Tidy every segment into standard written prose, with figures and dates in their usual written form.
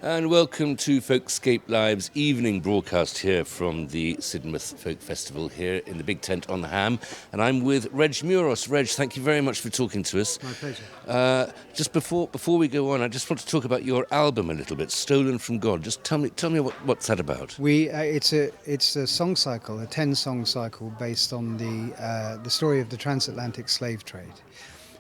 And welcome to FolkScape Live's evening broadcast here from the Sidmouth Folk Festival here in the big tent on the Ham. And I'm with Reg Meuross. Reg, thank you very much for talking to us. My pleasure. Just before we go on, I just want to talk about your album a little bit, Stolen from God. Just tell me what's that about? It's a song cycle, a 10-song cycle based on the story of the transatlantic slave trade.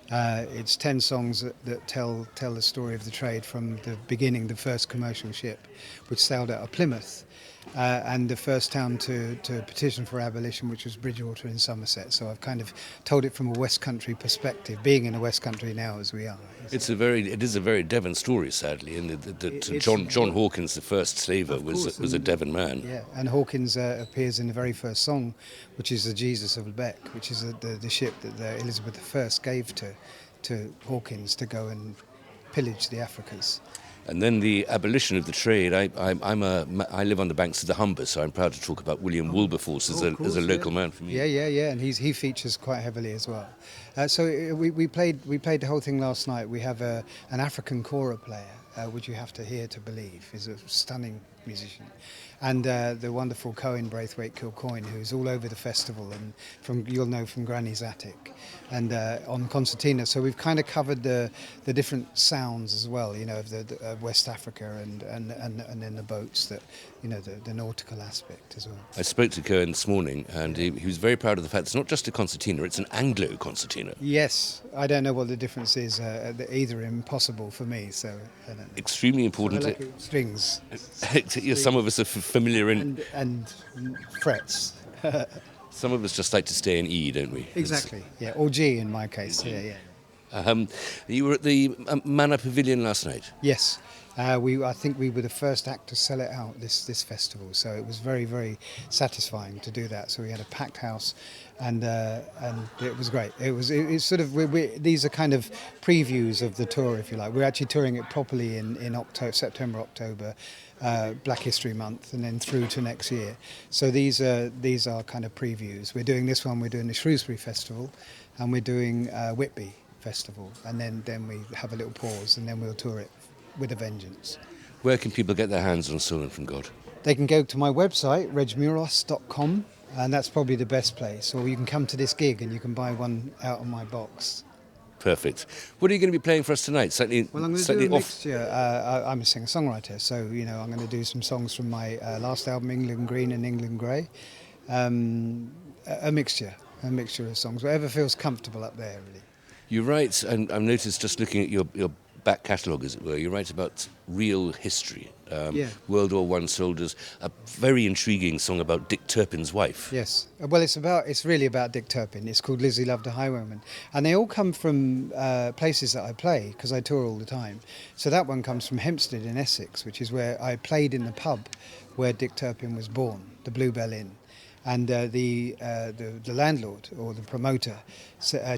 It's 10 songs that tell the story of the trade from the beginning, the first commercial ship, which sailed out of Plymouth, and the first town to petition for abolition, which was Bridgewater in Somerset. So I've kind of told it from a West Country perspective, being in a West Country now as we are. It is a very Devon story, sadly, and John Hawkins, the first slaver, was a Devon man. Yeah, and Hawkins appears in the very first song, which is the Jesus of Lubeck, which is the ship that Elizabeth I gave to Hawkins to go and pillage the Africas. And then the abolition of the trade. I live on the banks of the Humber, so I'm proud to talk about William Wilberforce as a local man for me. Yeah, and he features quite heavily as well. So we played the whole thing last night. We have an African kora player, which you have to hear to believe. He's a stunning musician, and the wonderful Cohen Braithwaite Kilcoyne, who's all over the festival and you'll know from Granny's Attic, and on concertina. So we've kind of covered the different sounds as well, of the West Africa and then the boats, that the nautical aspect as well. I spoke to Cohen this morning, and he was very proud of the fact it's not just a concertina; it's an Anglo concertina. Yes, I don't know what the difference is. Either impossible for me, so I don't know. Extremely important. So I like strings. Some of us are familiar and frets. Some of us just like to stay in E, don't we? Exactly. Yeah, or G in my case. Yeah. You were at the Manor Pavilion last night. Yes. I think we were the first act to sell it out this festival, so it was very, very satisfying to do that. So we had a packed house, and it was great. It's sort of these are kind of previews of the tour, if you like. We're actually touring it properly in October, September, October, Black History Month, and then through to next year. So these are kind of previews. We're doing this one. We're doing the Shrewsbury Festival, and we're doing Whitby Festival, and then we have a little pause, and then we'll tour it with a vengeance. Where can people get their hands on Stolen from God? They can go to my website, regmeuross.com, and that's probably the best place. Or you can come to this gig and you can buy one out of my box. Perfect. What are you going to be playing for us tonight? Well, I'm going to do a mixture. I'm a singer-songwriter, so I'm going to do some songs from my last album, England Green and England Grey. A mixture of songs, whatever feels comfortable up there, really. You write, and I've noticed just looking at your back catalogue, as it were, you write about real history, World War I soldiers, a very intriguing song about Dick Turpin's wife. Yes, well, it's really about Dick Turpin. It's called Lizzie Loved a Highwayman, and they all come from places that I play, because I tour all the time. So that one comes from Hempstead in Essex, which is where I played in the pub where Dick Turpin was born, the Bluebell Inn. And the landlord, or the promoter,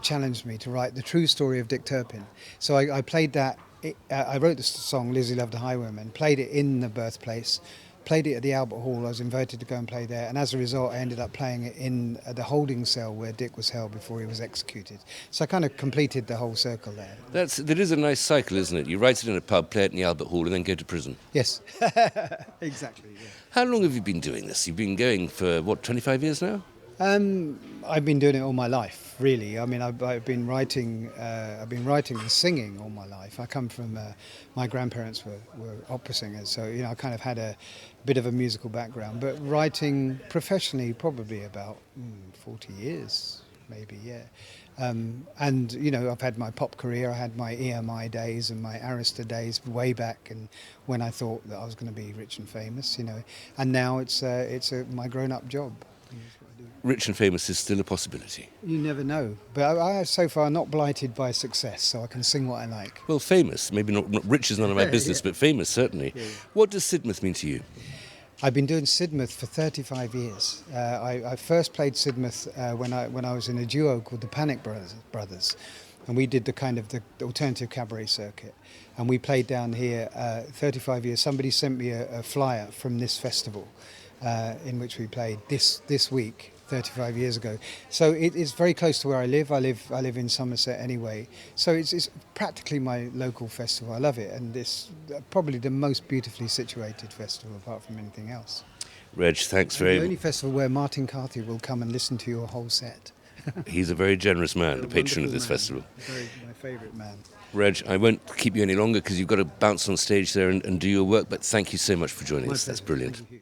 challenged me to write the true story of Dick Turpin. So I played that. I wrote the song Lizzie Loved a Highwayman, played it in the birthplace, played it at the Albert Hall. I was invited to go and play there, and as a result I ended up playing it in the holding cell where Dick was held before he was executed. So I kind of completed the whole circle there. That is a nice cycle, isn't it? You write it in a pub, play it in the Albert Hall, and then go to prison. Yes, exactly. Yeah. How long have you been doing this? You've been going for, 25 years now? I've been doing it all my life, really. I mean, I've been writing and singing all my life. I come from, my grandparents were opera singers, so I kind of had a bit of a musical background. But writing professionally, probably about 40 years, maybe, yeah. And I've had my pop career. I had my EMI days and my Arista days way back, and when I thought that I was going to be rich and famous, And now it's my grown-up job. Rich and famous is still a possibility. You never know. But I so far not blighted by success, so I can sing what I like. Well, famous, maybe not rich is none of my business, but famous certainly. Yeah. What does Sidmouth mean to you? I've been doing Sidmouth for 35 years. I first played Sidmouth when I was in a duo called the Panic Brothers, and we did the alternative cabaret circuit. And we played down here 35 years. Somebody sent me a flyer from this festival in which we played this week 35 years ago. So it's very close to where I live. I live in Somerset anyway. So it's practically my local festival. I love it, and it's probably the most beautifully situated festival apart from anything else. Reg, thanks And very the much. only festival where Martin Carthy will come and listen to your whole set. He's a very generous man, the patron of this festival. My favourite man. Reg, I won't keep you any longer because you've got to bounce on stage there and do your work, but thank you so much for joining us. That's brilliant. Thank you.